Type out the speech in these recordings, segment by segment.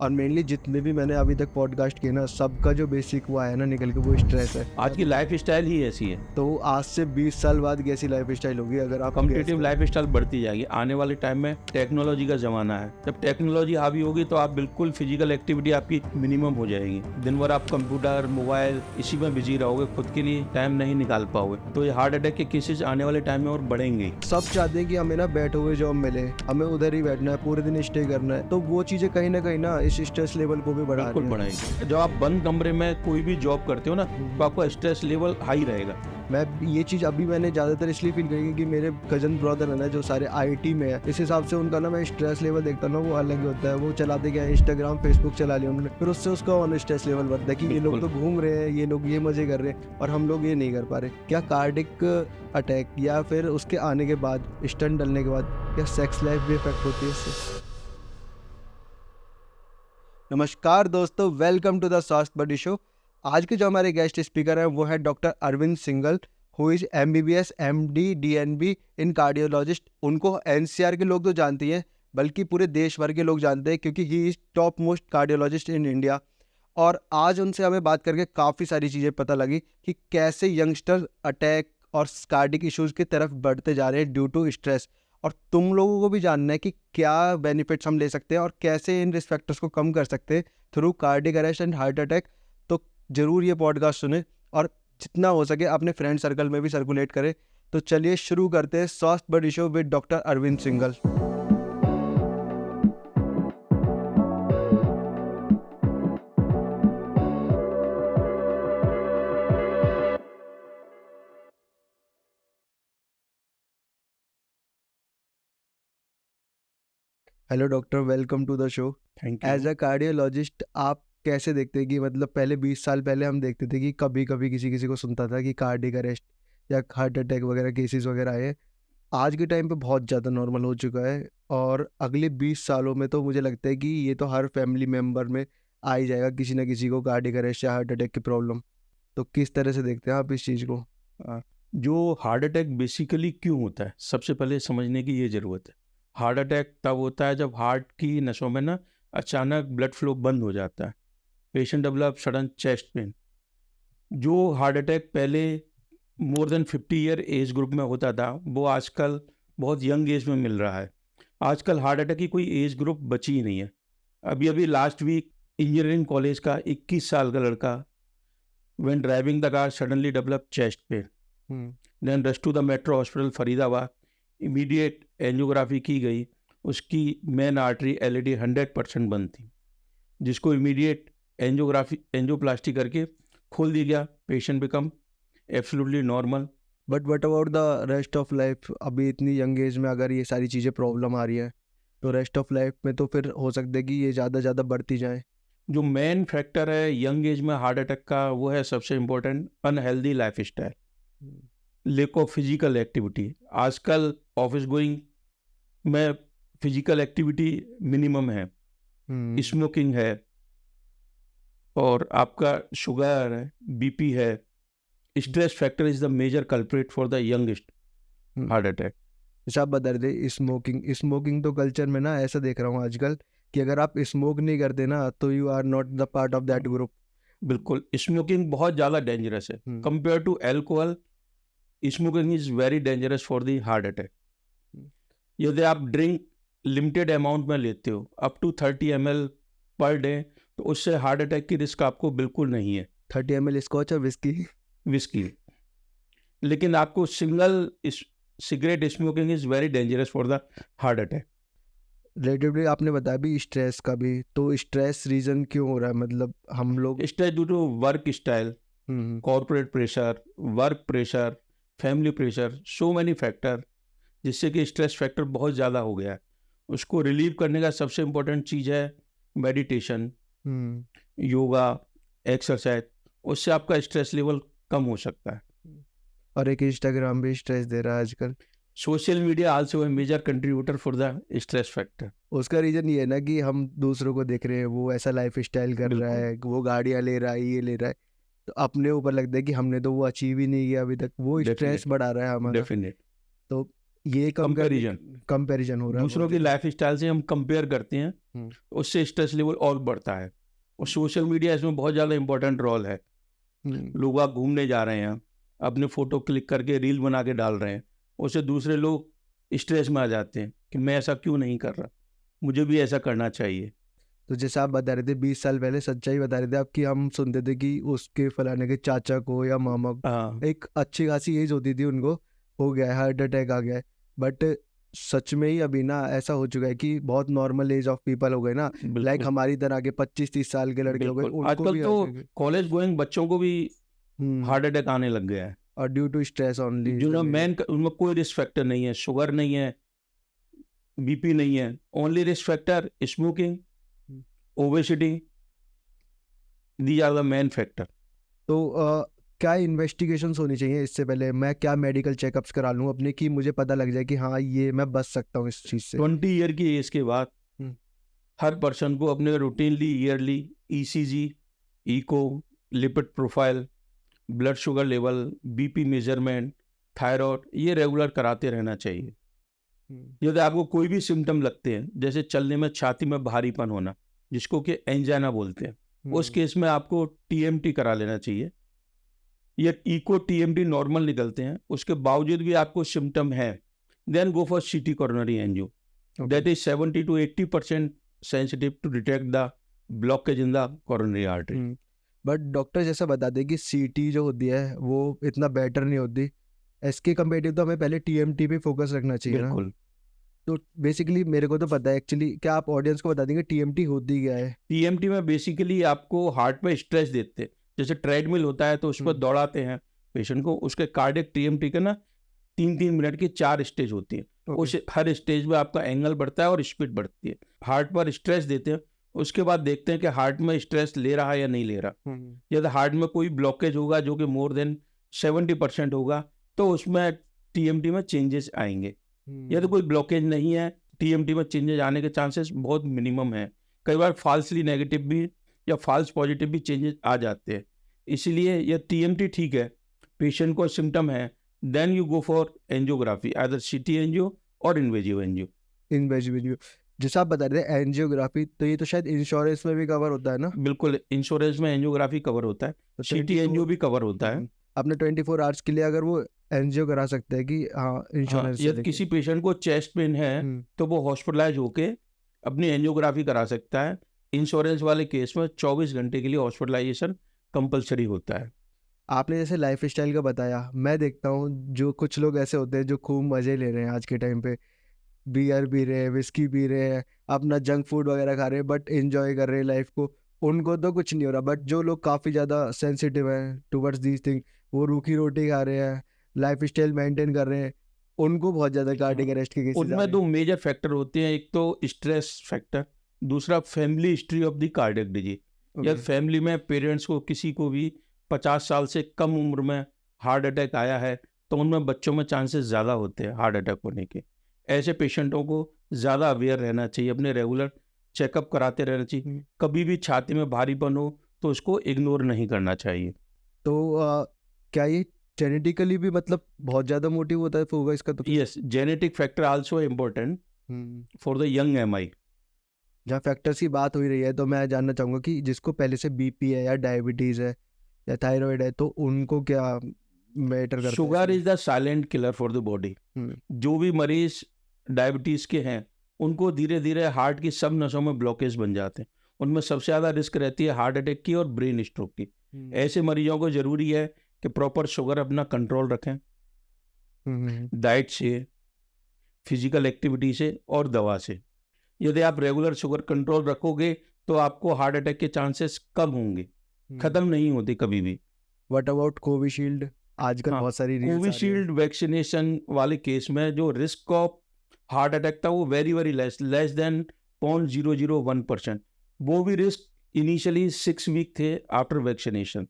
और मेनली जितने भी मैंने अभी तक पॉडकास्ट किए ना, सबका जो बेसिक वो आया ना निकल के, वो स्ट्रेस है। आज की लाइफ स्टाइल ही ऐसी है। तो आज से 20 साल बाद कैसी लाइफ स्टाइल होगी अगर आप कॉम्पिटिटिव लाइफ स्टाइल बढ़ती जाएगी। आने वाले टाइम में टेक्नोलॉजी का ज़माना है। जब टेक्नोलॉजी हावी होगी तो आप बिल्कुल फिजिकल एक्टिविटी आपकी मिनिमम हो जाएगी। दिन भर आप कंप्यूटर मोबाइल इसी में बिजी रहोगे, खुद के लिए टाइम नहीं निकाल पाओगे, तो ये हार्ट अटैक के केसेस आने वाले टाइम में और बढ़ेंगे। सब चाहते हैं कि हमें ना बैठे हुए जॉब मिले, हमें उधर ही बैठना है, पूरे दिन स्टे करना है, तो वो चीज़ें कहीं ना कहीं ना इस स्ट्रेस लेवल को भी बढ़ा बिल्कुल रही है। बढ़ेगी। जब आप बंद कमरे में कोई भी जॉब करते हो ना, तो आपका स्ट्रेस लेवल हाई रहेगा। मैं ये चीज़ अभी मैंने ज़्यादातर इसलिए फील करी कि मेरे कजन ब्रदर है ना, जो सारे आईटी में है, इस हिसाब से उनका ना मैं स्ट्रेस लेवल देखता हूँ ना, वो अलग ही होता है। वो चलाते क्या, इंस्टाग्राम फेसबुक चला लिया उन्होंने, फिर उससे उसका ऑन स्ट्रेस लेवल बढ़ता है कि ये लोग तो घूम रहे हैं, ये लोग ये मजे कर रहे हैं और हम लोग ये नहीं कर पा रहे। क्या कार्डिक अटैक या फिर उसके आने के बाद, स्टंट डलने के बाद, क्या सेक्स लाइफ भी इफेक्ट होती है इससे? नमस्कार दोस्तों, वेलकम टू द स्वास्थ्य बडी शो। आज के जो हमारे गेस्ट स्पीकर हैं वो है doctor Arvind Singhal, who is MBBS MD DNB in cardiologist. उनको NCR के लोग तो जानते हैं, बल्कि पूरे देश भर के लोग जानते हैं, क्योंकि he is top most cardiologist in India. और आज उनसे हमें बात करके काफ़ी सारी चीज़ें पता लगी कि कैसे यंगस्टर अटैक और कार्डिक इश्यूज़ की तरफ बढ़ते जा रहे हैं ड्यू टू स्ट्रेस। और तुम लोगों को भी जानना है कि क्या बेनिफिट्स हम ले सकते हैं और कैसे इन रिस्क फैक्टर्स को कम कर सकते हैं through cardiac arrest and heart attack. तो ज़रूर ये पॉडकास्ट सुने और जितना हो सके अपने फ्रेंड सर्कल में भी सर्कुलेट करें। तो चलिए शुरू करते हैं स्वास्थ्य buddy show with doctor Arvind Singhal. Hello doctor, welcome to the show. Thank as you. A cardiologist आप कैसे देखते हैं कि मतलब पहले 20 साल पहले हम देखते थे कि कभी कभी किसी किसी को सुनता था कि कार्डिक अरेस्ट या हार्ट अटैक वगैरह केसेस वगैरह आए हैं। आज के टाइम पे बहुत ज़्यादा नॉर्मल हो चुका है और अगले 20 सालों में तो मुझे लगता है कि ये तो हर फैमिली मेम्बर में आ ही जाएगा, किसी ना किसी को कार्डिक अरेस्ट या हार्ट अटैक की प्रॉब्लम। तो किस तरह से देखते हैं आप इस चीज़ को? जो हार्ट अटैक बेसिकली क्यों होता है, सबसे पहले समझने की ये ज़रूरत है। हार्ट अटैक तब होता है जब हार्ट की नसों में ना अचानक ब्लड फ्लो बंद हो जाता है। Patient develop sudden chest pain. जो हार्ट अटैक पहले more than 50 year age group में होता था, वो आजकल बहुत यंग एज में मिल रहा है। आजकल हार्ट अटैक की कोई एज ग्रुप बची ही नहीं है। अभी अभी लास्ट वीक इंजीनियरिंग कॉलेज का 21 साल का लड़का when driving the car suddenly develop chest pain, then rush to the metro hospital Faridabad. Immediate angiography की गई, उसकी मेन आर्टरी एलईडी 100% बंद थी, जिसको इमीडिएट एंजियोप्लास्टी करके खोल दिया गया। Patient become absolutely normal. But what about the rest of life? अभी इतनी यंग एज में अगर ये सारी चीज़ें प्रॉब्लम आ रही है तो रेस्ट ऑफ लाइफ में तो फिर हो सकता है कि ये ज़्यादा ज़्यादा बढ़ती जाए। जो मेन फैक्टर है यंग एज में हार्ट अटैक का, वो है सबसे important unhealthy life style, lack of physical activity. आजकल ऑफिस गोइंग में फिजिकल एक्टिविटी मिनिमम है, स्मोकिंग है, और आपका शुगर है, बीपी है। Stress factor is the major culprit for the youngest heart attack. अच्छा, आप बता रहे थे स्मोकिंग। स्मोकिंग तो कल्चर में ना ऐसा देख रहा हूँ आजकल कि अगर आप स्मोक नहीं करते ना तो you are not the part of that group. बिल्कुल, स्मोकिंग बहुत ज़्यादा डेंजरस है compare to alcohol. Smoking is very dangerous for the heart attack. यदि आप ड्रिंक लिमिटेड अमाउंट में लेते हो, up to 30 ml per day, तो उससे हार्ट अटैक की रिस्क आपको बिल्कुल नहीं है। 30 ml स्कॉच और विस्की? विस्की। लेकिन आपको single cigarette smoking is very dangerous for the heart attack. Relatively आपने बताया भी स्ट्रेस का भी, तो स्ट्रेस रीजन क्यों हो रहा है? मतलब हम लोग stress due to work style, corporate pressure, work pressure, family pressure, so many factor, जिससे कि स्ट्रेस फैक्टर बहुत ज़्यादा हो गया है। उसको रिलीव करने का सबसे इम्पोर्टेंट चीज़ है मेडिटेशन, योगा, एक्सरसाइज। उससे आपका स्ट्रेस लेवल कम हो सकता है। और एक इंस्टाग्राम भी स्ट्रेस दे रहा है आजकल। Social media also a major contributor for the stress factor. उसका रीजन ये है ना कि हम दूसरों को देख रहे हैं, वो ऐसा लाइफ स्टाइल कर रहा है, वो गाड़ियाँ ले रहा है, ये ले रहा है, तो अपने ऊपर लगता है कि हमने तो वो अचीव ही नहीं किया अभी तक, वो स्ट्रेस बढ़ा रहा है हमारा। डेफिनेट। तो ये कंपैरिजन, कंपैरिजन हो रहा है दूसरों की लाइफ स्टाइल से हम कंपेयर करते हैं, उससे स्ट्रेस लेवल और बढ़ता है। और सोशल मीडिया इसमें बहुत ज़्यादा इंपॉर्टेंट रोल है। लोग आप घूमने जा रहे हैं, अपने फोटो क्लिक करके रील बना के डाल रहे हैं, उससे दूसरे लोग स्ट्रेस में आ जाते हैं कि मैं ऐसा क्यों नहीं कर रहा, मुझे भी ऐसा करना चाहिए। तो जैसे आप बता रहे थे 20 साल पहले सच्चाई बता रहे थे आप कि हम सुनते थे कि उसके फलाने के चाचा को या मामा को हाँ, एक अच्छी खासी एज होती थी उनको हो गया है, हार्ट अटैक आ गया है। बट सच में ही अभी ना ऐसा हो चुका है कि बहुत नॉर्मल एज ऑफ पीपल हो गए ना, लाइक बिल्कुल हमारी तरह के 25-30 साल के लड़के हो गए, बिल्कुल। उनको आजकल भी तो कॉलेज गोइंग बच्चों को भी हार्ट अटैक आने लग गया है। और ड्यू टू स्ट्रेस ओनली। जो ना उनमें कोई रिस्क फैक्टर नहीं है, शुगर नहीं है, बीपी नहीं है, only risk factor smoking, obesity, these are the main factor. तो क्या इन्वेस्टिगेशंस होनी चाहिए इससे पहले, मैं क्या मेडिकल चेकअप्स करा लूँ अपने कि मुझे पता लग जाए कि हाँ ये मैं बच सकता हूँ इस चीज़ से? 20 ईयर की एज के बाद हम्म। हर पर्सन को अपने routinely yearly ECG, echo, lipid profile, blood sugar level, BP measurement, thyroid, ये रेगुलर कराते रहना चाहिए। यदि आपको कोई भी सिम्टम लगते हैं, जैसे चलने में छाती में भारीपन होना, जिसको कि एंजाइना बोलते हैं, उस केस में आपको टीएमटी करा लेना चाहिए। ये इको टीएमटी नॉर्मल निकलते हैं, उसके बावजूद भी आपको सिम्टम है, then go for CT coronary angio. That is 70 to 80% sensitive to detect the blockage in the coronary artery. But doctor जैसा बताते हैं कि सीटी जो होती है वो इतना बेटर नहीं होती, इसके कंपेरेटिव तो हमें पहले टीएमटी पे फोकस रखना चाहिए ना। बिल्कुल। तो बेसिकली मेरे को तो पता है एक्चुअली, क्या आप ऑडियंस को बता देंगे टीएमटी होती क्या है? टीएमटी में बेसिकली आपको हार्ट पे स्ट्रेस देते हैं, जैसे ट्रेडमिल होता है तो उस पर दौड़ाते हैं पेशेंट को, उसके कार्डियक टीएमटी के ना 3-3 मिनट की 4 स्टेज होती है। उस हर स्टेज में आपका एंगल बढ़ता है और स्पीड बढ़ती है। हार्ट पर स्ट्रेस देते हैं, उसके बाद देखते हैं कि हार्ट में स्ट्रेस ले रहा है या नहीं ले रहा। यदि हार्ट में कोई ब्लॉकेज होगा जो कि मोर देन 70% होगा, तो उसमें टीएमटी में चेंजेस आएंगे। यदि कोई ब्लॉकेज नहीं है, टीएमटी में चेंजेस आने के चांसेस बहुत मिनिमम है। कई बार फाल्सली नेगेटिव भी या फाल्स पॉजिटिव भी चेंजेस आ जाते हैं। इसलिए यह टीएमटी ठीक है, पेशेंट को सिम्टम है, then you go for angiography, either CT angio और इन्वेजिव एंजियो। इन्वेजिव, जैसा आप बता रहे थे एंजियोग्राफी, तो ये तो शायद इंश्योरेंस में भी कवर होता है ना? बिल्कुल, इंश्योरेंस में एंजियोग्राफी कवर होता है, तो सीटी एंजियो भी कवर होता है। अपने 24 आवर्स के लिए अगर वो एंजियो करा सकते हैं कि हाँ इंश्योरेंस यदि किसी पेशेंट को चेस्ट पेन है तो वो हॉस्पिटलाइज होके अपनी एंजियोग्राफी करा सकता है। इंश्योरेंस वाले केस में 24 घंटे के लिए हॉस्पिटलाइजेशन कंपलसरी होता है। आपने जैसे लाइफ स्टाइल का बताया, मैं देखता हूँ जो कुछ लोग ऐसे होते हैं जो खूब मज़े ले रहे हैं आज के टाइम पे, बियर पी रहे हैं, विस्की पी रहे हैं, अपना जंक फूड वगैरह खा रहे हैं, बट एंजॉय कर रहे हैं लाइफ को, उनको तो कुछ नहीं हो रहा। बट जो लोग काफ़ी ज़्यादा सेंसिटिव हैं टुवर्ड्स दीज थिंग, वो रूखी रोटी खा रहे हैं, लाइफ स्टाइल मेंटेन कर रहे हैं, उनको बहुत ज़्यादा कार्डियक अरेस्ट के केसेस आ उनमें रहे दो मेजर फैक्टर होते हैं, एक तो स्ट्रेस फैक्टर, दूसरा family history of the cardiac disease. हैं। या फैमिली में पेरेंट्स को किसी को भी 50 साल से कम उम्र में हार्ट अटैक आया है, तो उनमें बच्चों में चांसेस ज़्यादा होते हैं हार्ट अटैक होने के। ऐसे पेशेंटों को ज़्यादा अवेयर रहना चाहिए, अपने रेगुलर चेकअप कराते रहना चाहिए। कभी भी छाती में भारीपन हो तो उसको इग्नोर नहीं करना चाहिए। तो क्या ये जेनेटिकली भी मतलब बहुत ज़्यादा मोटिव होता है होगा इसका? तो yes, genetic factor also important for the young MI. जहाँ फैक्टर्स की बात हो ही रही है, तो मैं जानना चाहूँगा कि जिसको पहले से बीपी है या डायबिटीज़ है या थायराइड है, तो उनको क्या मैटर करता है? Sugar is the silent killer for the body. जो भी मरीज डायबिटीज के हैं उनको धीरे धीरे हार्ट की सब नसों में ब्लॉकेज बन जाते हैं। उनमें सबसे ज़्यादा रिस्क रहती है हार्ट अटैक की और ब्रेन स्ट्रोक की। ऐसे मरीजों को जरूरी है कि प्रॉपर शुगर अपना कंट्रोल रखें, डाइट से, फिजिकल एक्टिविटी से और दवा से। यदि आप रेगुलर शुगर कंट्रोल रखोगे तो आपको हार्ट अटैक के चांसेस कम होंगे, खत्म नहीं होते कभी भी। What about Covishield? आजकल बहुत सारी कोविशील्ड वैक्सीनेशन वाले केस में जो रिस्क ऑफ हार्ट अटैक था वो वेरी लेस देन 0.001%। वो भी रिस्क इनिशियली 6 वीक थे after vaccination.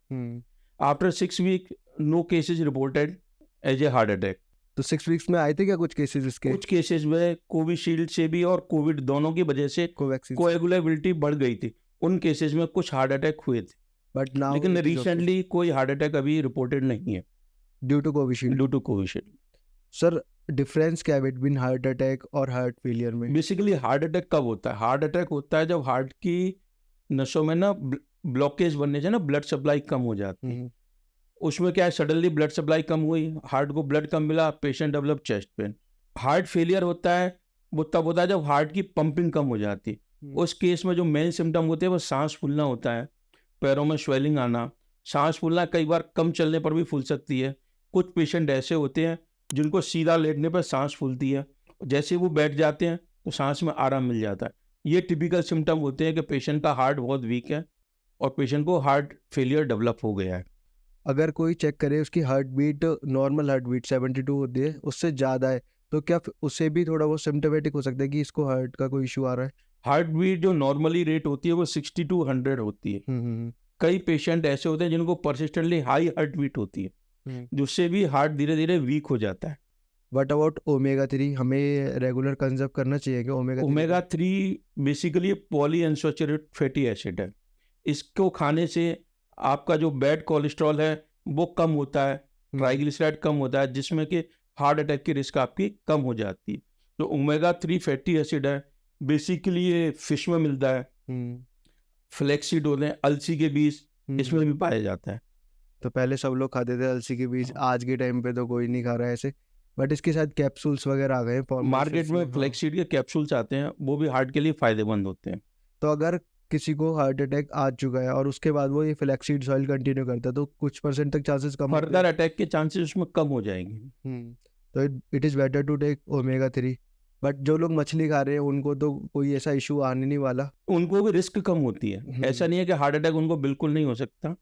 After 6 week no cases reported as a heart attack. तो 6 वीक्स में आए थे क्या कुछ केसेस इसके? कुछ केसेस में कोविशील्ड से भी और कोविड दोनों की वजह से कोएगुलेबिलिटी बढ़ गई थी, उन केसेस में कुछ हार्ट अटैक हुए थे, बट नाउ लेकिन रिसेंटली कोई हार्ट अटैक अभी रिपोर्टेड नहीं है due to Covishield. Due to Covishield. Sir difference क्या है बिटवीन हार्ट अटैक और हार्ट फेलियर में? बेसिकली हार्ट अटैक कब होता है? हार्ट अटैक होता है जब हार्ट की नसों में ना ब्लॉकेज बनने से ना ब्लड सप्लाई कम हो जाती है। हम्म, उसमें क्या है, सडनली ब्लड सप्लाई कम हुई, हार्ट को ब्लड कम मिला, patient develop chest pen. Heart failure होता है वो तब होता है जब हार्ट की पंपिंग कम हो जाती है। हम्म, उस केस में जो मेन सिम्टम होते हैं वो सांस फूलना होता है, पैरों में स्वेलिंग आना। सांस फूलना कई बार कम चलने पर भी फूल सकती है। कुछ पेशेंट ऐसे होते हैं जिनको सीधा लेटने पर सांस फूलती है, जैसे ही वो बैठ जाते हैं तो सांस में आराम मिल जाता है। ये टिपिकल सिम्टम होते हैं कि पेशेंट का हार्ट बहुत वीक है और पेशेंट को हार्ट फेलियर डेवलप हो गया है। अगर कोई चेक करे उसकी heart beat, normal heart beat 72 होती है, उससे ज़्यादा है, तो क्या उससे भी थोड़ा बहुत सिम्टोमेटिक हो सकता है कि इसको हार्ट का कोई इशू आ रहा है? हार्ट बीट जो नॉर्मली रेट होती है वो 60 to 100 होती है। हम्म, कई पेशेंट ऐसे होते हैं जिनको परसिस्टेंटली हाई हार्ट बीट होती है, हम्म। जिससे भी हार्ट धीरे धीरे वीक हो जाता है। What about omega 3? हमें रेगुलर कंजर्व करना चाहिए कि omega 3? Omega 3 basically poly unsaturated fatty acid है। इसको खाने से आपका जो बैड कोलेस्ट्रॉल है वो कम होता है, ट्राइग्लिसराइड कम होता है, जिसमें कि हार्ट अटैक की रिस्क आपकी कम हो जाती है। तो ओमेगा 3 फैटी एसिड है, बेसिकली ये फिश में मिलता है, फ्लैक्सीड होते हैं, अलसी के बीज, इसमें भी पाया जाता है। तो पहले सब लोग खाते थे अलसी के बीज, आज के टाइम पे तो कोई नहीं खा रहा है ऐसे, बट इसके साथ कैप्सूल्स वगैरह आ गए हैं मार्केट में फ्लैक्सीड के कैप्सूल्स आते हैं, वो भी हार्ट के लिए फायदेमंद होते हैं। तो अगर किसी को हार्ट अटैक आ चुका है और उसके बाद वो ये फ्लैक्सीड ऑयल कंटिन्यू करता है तो कुछ परसेंट तक चांसेस कम होते फर्दर अटैक के चांसेस उसमें कम हो जाएंगे। हैं। तो it is better to take omega 3। But जो लोग मछली खा रहे हैं उनको तो कोई ऐसा इशू आने नहीं वाला। उनको भी रिस्क कम होती है। ऐसा नहीं है कि हार्ट अटैक उनको बिल्कुल नहीं हो सकता,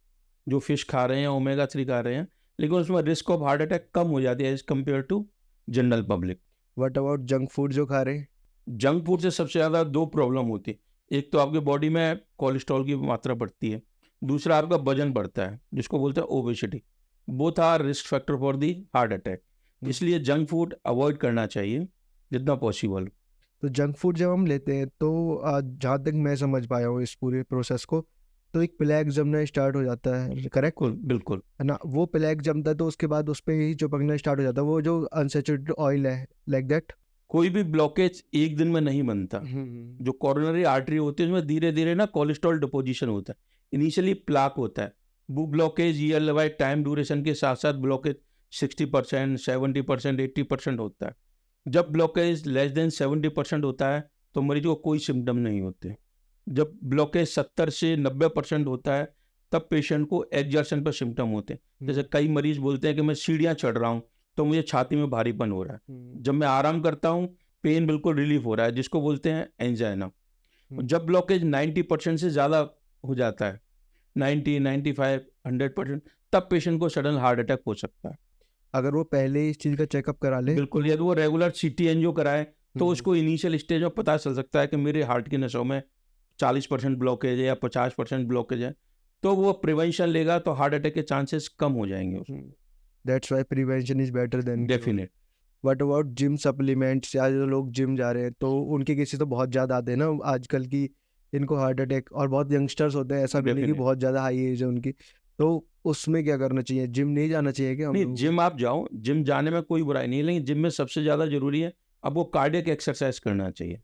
जो फिश खा रहे हैं, ओमेगा 3 खा रहे हैं, लेकिन उसमें रिस्क ऑफ हार्ट अटैक कम हो जाती है as compare to general public. What about junk food जो खा रहे हैं? जंक फूड से सबसे ज़्यादा दो प्रॉब्लम होती है। एक तो आपके बॉडी में कोलेस्ट्रॉल की मात्रा बढ़ती है, दूसरा आपका वजन बढ़ता है, जिसको बोलते हैं obesity. Both are risk factor for the heart attack. इसलिए जंक फूड अवॉइड करना चाहिए जितना पॉसिबल। तो जंक फूड जब हम लेते हैं तो जहाँ तक मैं समझ पाया हूँ इस पूरे प्रोसेस को, तो एक प्लेग जमना स्टार्ट हो जाता है, करेक्ट? बिल्कुल बिल्कुल। है ना? वो प्लेग जमता है तो उसके बाद उस पर ही चिपकना स्टार्ट हो जाता है वो जो अनसैचुरेटेड ऑयल है, लाइक दैट। कोई भी ब्लॉकेज एक दिन में नहीं बनता। जो कोरोनरी आर्टरी होती है उसमें धीरे धीरे ना कोलेस्ट्रॉल डिपोजिशन होता है। इनिशियली प्लाक होता है, वो blockage year by time duration के साथ साथ ब्लॉकेज 60%, 70%, 80% होता है। जब ब्लॉकेज लेस देन 70% होता है तो मरीज को कोई सिम्टम नहीं होते। जब ब्लॉकेज 70 से 90% होता है तब पेशेंट को एग्जर्शन पर सिम्टम होते हैं। जैसे कई मरीज बोलते हैं कि मैं सीढ़ियाँ चढ़ रहा हूँ तो मुझे छाती में भारीपन हो रहा है, जब मैं आराम करता हूँ पेन बिल्कुल रिलीफ हो रहा है, जिसको बोलते हैं एंजाइना। जब ब्लॉकेज 90% से ज़्यादा हो जाता है, 90, 95, 100%, तब पेशेंट को सडन हार्ट अटैक हो सकता है। अगर वो पहले इस चीज़ का चेकअप करा ले, बिल्कुल, यदि वो रेगुलर सीटी एंजियो कराए तो उसको इनिशियल स्टेज में पता चल सकता है कि मेरे हार्ट की नसों में 40% ब्लॉकेज है या 50% ब्लॉकेज है, तो वो प्रिवेंशन लेगा तो हार्ट अटैक के चांसेस कम हो जाएंगे। That's why prevention is better than definite. What about gym supplements? या जो लोग जिम जा रहे हैं तो उनके केसेस तो बहुत ज़्यादा आते हैं ना आजकल की, इनको हार्ट अटैक, और बहुत यंगस्टर्स होते हैं, ऐसा भी नहीं कि Definitely. बहुत ज़्यादा हाई एज है उनकी, तो उसमें क्या करना चाहिए? जिम नहीं जाना चाहिए क्या हम नहीं, लोगों को? जिम आप जाओ, जिम जाने में कोई बुराई नहीं है, लेकिन जिम में सबसे ज़्यादा जरूरी है आपको कार्डियक एक्सरसाइज करना चाहिए,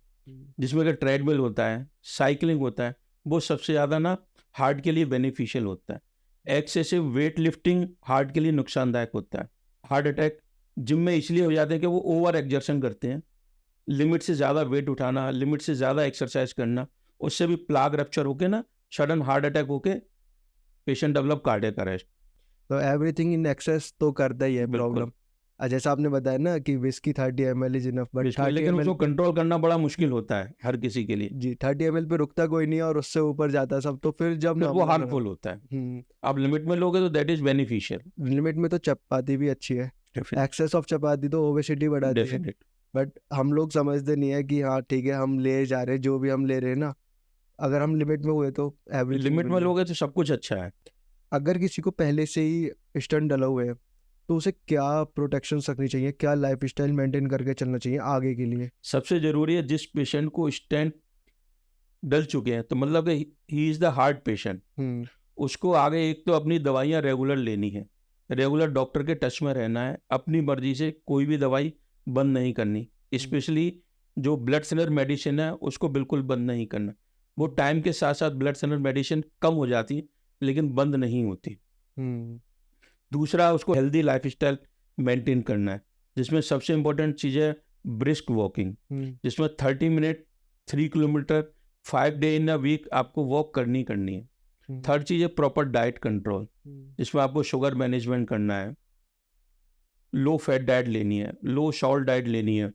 जिसमें कि ट्रेडमिल होता है, साइकिलिंग होता है, वो सबसे ज़्यादा ना हार्ट के लिए बेनिफिशियल होता है। एक्सेसिव वेट लिफ्टिंग हार्ट के लिए नुकसानदायक होता है। हार्ट अटैक जिम में इसलिए हो जाते हैं कि वो ओवर एक्जर्शन करते हैं, लिमिट से ज़्यादा वेट उठाना, लिमिट से ज़्यादा एक्सरसाइज करना, उससे भी प्लाग रप्चर होके ना सडन हार्ट अटैक होके पेशेंट डेवलप कार्डियक अरेस्ट। तो एवरीथिंग इन एक्सेस तो करता ही है बिल्कुल। प्रॉब्लम। जैसा आपने बताया ना कि whisky 30 ml is enough, but 30 लेकिन ml उसको कंट्रोल करना बड़ा मुश्किल होता है हर किसी के लिए, जी 30 ml पे रुकता कोई नहीं है और उससे ऊपर जाता है सब, तो फिर जब फिर वो हार्मफुल होता है। आप लिमिट में लोगे तो दैट इज बेनिफिशियल। लिमिट में तो चपाती भी अच्छी है, एक्सेस ऑफ चपाती तो ओबेसिटी बढ़ाती है, डेफिनेट। बट हम लोग समझते नहीं है कि हाँ ठीक है हम ले जा रहे हैं जो भी हम ले रहे हैं ना, अगर हम लिमिट में हुए तो एवरीथिंग लिमिट में लोगे तो सब कुछ अच्छा है। अगर किसी को पहले से ही स्टंट डला हुआ है तो उसे क्या प्रोटेक्शन रखनी चाहिए, क्या लाइफ स्टाइल मेंटेन करके चलना चाहिए आगे के लिए? सबसे जरूरी है जिस पेशेंट को स्टेंट डल चुके हैं तो मतलब कि he is the heart patient, उसको आगे एक तो अपनी दवाइयाँ रेगुलर लेनी है, रेगुलर डॉक्टर के टच में रहना है, अपनी मर्जी से कोई भी दवाई बंद नहीं करनी, स्पेशली जो ब्लड थिनर मेडिसिन है उसको बिल्कुल बंद नहीं करना। वो टाइम के साथ साथ ब्लड थिनर मेडिसिन कम हो जाती है लेकिन बंद नहीं होती। दूसरा, उसको हेल्दी लाइफस्टाइल मेंटेन करना है, जिसमें सबसे इम्पोर्टेंट चीज़ है ब्रिस्क वॉकिंग, जिसमें 30 minute 3 kilometre 5 day in a week आपको वॉक करनी है। थर्ड चीज़ है प्रॉपर डाइट कंट्रोल, जिसमें आपको शुगर मैनेजमेंट करना है, लो फैट डाइट लेनी है, लो सॉल्ट डाइट लेनी है,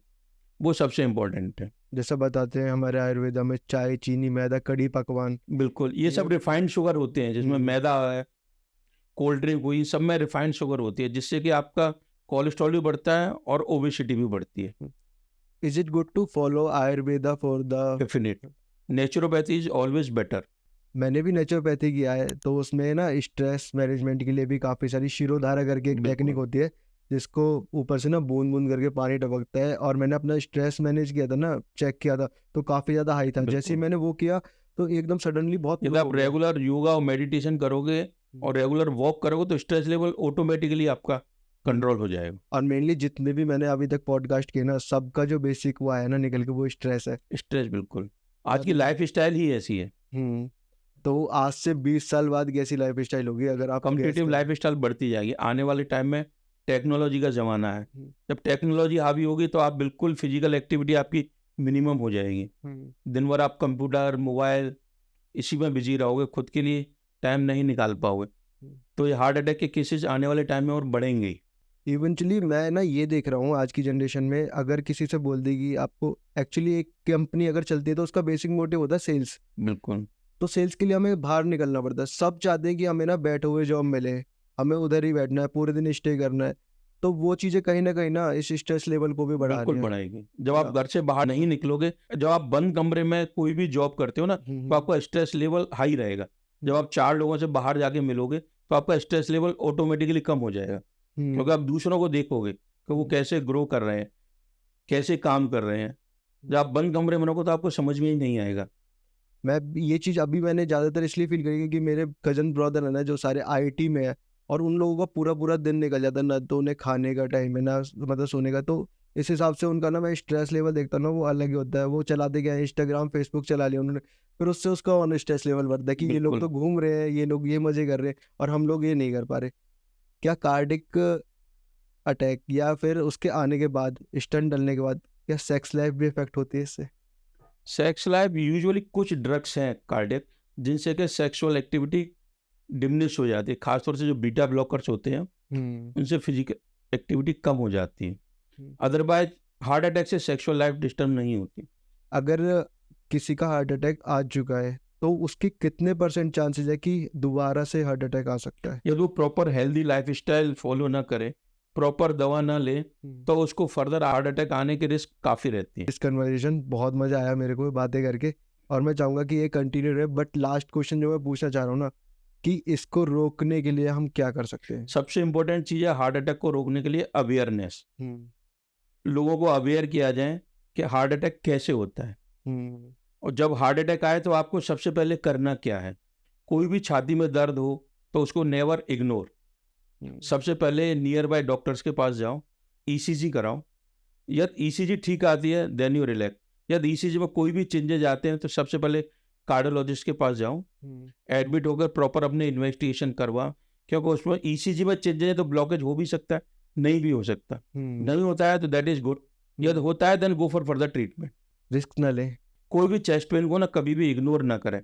वो सबसे इम्पोर्टेंट है। जैसा बताते हैं हमारे आयुर्वेदा में चाय, चीनी, मैदा, कड़ी पकवान, बिल्कुल, ये सब रिफाइंड शुगर होते हैं, जिसमें मैदा है, कोल्ड ड्रिंक हुई, सब में रिफाइंड शुगर होती है, जिससे कि आपका कोलेस्ट्रॉल भी बढ़ता है और ओबेसिटी भी बढ़ती है। Is it good to follow Ayurveda for the? Definite, naturopathy is always better. मैंने भी नेचुरोपैथी किया है, तो उसमें ना स्ट्रेस मैनेजमेंट के लिए भी काफ़ी सारी शिरोधारा करके एक टेक्निक होती है, जिसको ऊपर से ना बूंद बूंद करके पानी टपकता है। और मैंने अपना स्ट्रेस मैनेज किया था ना, चेक किया था, तो काफ़ी ज़्यादा हाई था। जैसे ही मैंने वो किया तो एकदम सडनली बहुत यदि आप रेगुलर योगा और मेडिटेशन करोगे और रेगुलर वॉक करोगे तो स्ट्रेस लेवल ऑटोमेटिकली आपका कंट्रोल हो जाएगा। और मेनली जितने भी मैंने अभी तक पॉडकास्ट किए ना, सबका जो बेसिक वो आया ना निकल के, वो स्ट्रेस है। स्ट्रेस, बिल्कुल, आज की लाइफ स्टाइल ही ऐसी है। तो आज से 20 साल बाद कैसी लाइफ स्टाइल होगी अगर आप? कॉम्पिटिटिव लाइफ स्टाइल बढ़ती जाएगी। आने वाले टाइम में टेक्नोलॉजी का ज़माना है, जब टेक्नोलॉजी हावी होगी तो आप बिल्कुल फिजिकल एक्टिविटी आपकी मिनिमम हो जाएगी। दिन भर आप कंप्यूटर, मोबाइल, इसी में बिजी रहोगे, खुद के लिए टाइम नहीं निकाल पाओगे, तो ये हार्ट अटैक के केसेस आने वाले टाइम में और बढ़ेंगे ही। इवेंचुअली मैं ना ये देख रहा हूँ आज की जनरेशन में, अगर किसी से बोल देगी आपको, एक्चुअली एक कंपनी अगर चलती है तो उसका बेसिक मोटिव होता है सेल्स। बिल्कुल, तो सेल्स के लिए हमें बाहर निकलना पड़ता है। सब चाहते हैं कि हमें ना बैठे हुए जॉब मिले, हमें उधर ही बैठना है, पूरे दिन स्टे करना है। तो वो चीज़ें कहीं ना इस स्ट्रेस लेवल को भी बढ़ा बिल्कुल रही हैं। बढ़ाएगी। जब आप घर से बाहर नहीं निकलोगे, जब आप बंद कमरे में कोई भी जॉब करते हो ना, तो आपका स्ट्रेस लेवल हाई रहेगा। जब आप 4 लोगों से बाहर जाके मिलोगे तो आपका स्ट्रेस लेवल ऑटोमेटिकली कम हो जाएगा, क्योंकि आप दूसरों को देखोगे कि वो कैसे ग्रो कर रहे हैं, कैसे काम कर रहे हैं। जब आप बंद कमरे में रहोगे तो आपको समझ में ही नहीं आएगा। मैं ये चीज़ अभी मैंने ज़्यादातर इसलिए फील करी कि मेरे कजन ब्रदर है ना, जो सारे आईटी में है, और उन लोगों का पूरा पूरा दिन निकल जाता है, ना तो उन्हें खाने का टाइम है ना मतलब सोने का। तो इस हिसाब से उनका ना मैं स्ट्रेस लेवल देखता हूँ ना, वो अलग ही होता है। वो चलाते क्या, इंस्टाग्राम फेसबुक चला लिया उन्होंने, फिर उससे उसका और स्ट्रेस लेवल बढ़ता है कि ये लोग तो घूम रहे हैं, ये लोग ये मज़े कर रहे हैं और हम लोग ये नहीं कर पा रहे। क्या कार्डिक अटैक या फिर उसके आने के बाद, स्टंट डलने के बाद, क्या सेक्स लाइफ भी इफेक्ट होती है इससे? सेक्स लाइफ, यूजुअली कुछ ड्रग्स हैं कार्डियक जिनसे कि सेक्सुअल एक्टिविटी डिमिनिश हो जाती है, खासतौर से जो बीटा ब्लॉकर्स होते हैं उनसे फिजिकल एक्टिविटी कम हो जाती है। अदरवाइज हार्ट अटैक से सेक्सुअल लाइफ डिस्टर्ब नहीं होती। अगर किसी का हार्ट अटैक आ चुका है तो उसकी कितने % चांसेस है कि दोबारा से हार्ट अटैक आ सकता है? यदि वो proper healthy life style follow ना करे, प्रॉपर दवा ना ले, तो उसको फर्दर हार्ट अटैक आने की रिस्क काफ़ी रहती है। इस कन्वर्सेशन बहुत मज़ा आया मेरे को बातें करके, और मैं चाहूँगा कि ये कंटिन्यू रहे। बट लास्ट क्वेश्चन जो मैं पूछना चाह रहा हूँ ना, कि इसको रोकने के लिए हम क्या कर सकते हैं? सबसे इम्पोर्टेंट चीज़ है हार्ट अटैक को रोकने के लिए अवेयरनेस। लोगों को अवेयर किया जाए कि हार्ट अटैक कैसे होता है, और जब हार्ट अटैक आए तो आपको सबसे पहले करना क्या है। कोई भी छाती में दर्द हो तो उसको नेवर इग्नोर, सबसे पहले नियर बाय डॉक्टर्स के पास जाओ, ईसीजी कराओ। यदि ईसीजी ठीक आती है देन यू रिलैक्स। यदि ईसीजी में कोई भी चेंजेज आते हैं तो सबसे पहले कार्डियोलॉजिस्ट के पास जाओ, एडमिट होकर प्रॉपर अपने इन्वेस्टिगेशन करवा, क्योंकि उसमें ईसीजी में चेंजेज है तो ब्लॉकेज हो भी सकता है, नहीं भी हो सकता। नहीं होता है तो दैट इज गुड, यदि होता है then go for further treatment. Risk ना लें। कोई भी चेस्ट पेन को ना कभी भी इग्नोर ना करें।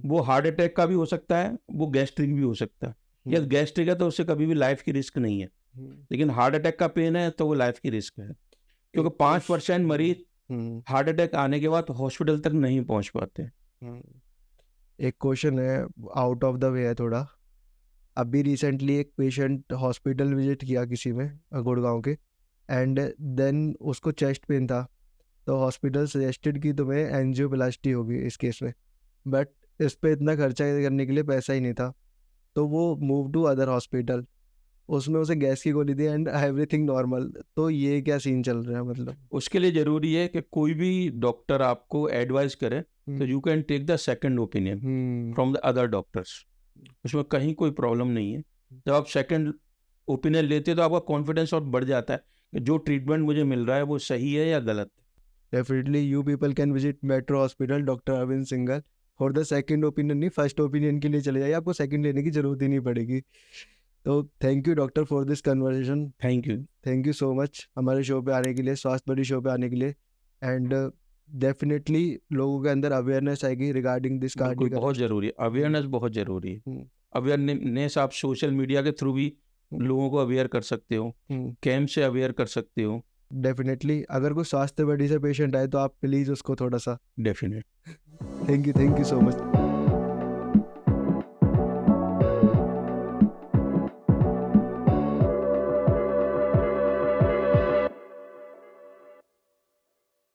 वो हार्ट अटैक का भी हो सकता है, वो गैस्ट्रिक भी हो सकता है। यदि गैस्ट्रिक है तो उससे कभी भी लाइफ की रिस्क नहीं है, लेकिन हार्ट अटैक का पेन है तो वो लाइफ की रिस्क है, क्योंकि 5% मरीज हार्ट अटैक आने के बाद हॉस्पिटल तक नहीं पहुंच पाते। एक क्वेश्चन है, आउट ऑफ द वे है थोड़ा। अभी रिसेंटली एक पेशेंट हॉस्पिटल विजिट किया किसी में गुड़गांव के, एंड देन उसको चेस्ट पेन था, तो हॉस्पिटल सजेस्टेड कि तुम्हें एंजियोप्लास्टी होगी इस केस में, बट इस पे इतना खर्चा करने के लिए पैसा ही नहीं था, तो वो मूव टू अदर हॉस्पिटल। उसमें उसे गैस की गोली दी एंड एवरीथिंग नॉर्मल। तो ये क्या सीन चल रहा है मतलब? उसके लिए जरूरी है कि कोई भी डॉक्टर आपको एडवाइस करे तो you can take the second opinion from the other doctors. उसमें कहीं कोई प्रॉब्लम नहीं है। जब आप सेकंड ओपिनियन लेते हो तो आपका कॉन्फिडेंस और बढ़ जाता है जो ट्रीटमेंट मुझे मिल रहा है वो सही है या गलत है। Definitely, you people can visit Metro Hospital, doctor Arvind Singhal, for the second opinion. नहीं, फर्स्ट ओपिनियन के लिए चले जाइए, आपको सेकंड लेने की जरूरत ही नहीं पड़ेगी। तो thank you doctor for this conversation. Thank you so much हमारे शो पे आने के लिए, स्वास्थ्य बड़ी शो पे आने के लिए। एंड डेफिनेटली लोगों के अंदर अवेयरनेस आएगी रिगार्डिंग दिस बिल्कुल, कार्डियक बहुत जरूरी है, अवेयरनेस बहुत जरूरी है। हम्म, अवेयरनेस आप सोशल मीडिया के थ्रू भी लोगों को अवेयर कर सकते हो, कैंप से अवेयर कर सकते हो। डेफिनेटली अगर कोई स्वास्थ्य बड़ी से पेशेंट आए तो आप प्लीज उसको थोड़ा सा definite thank you so much.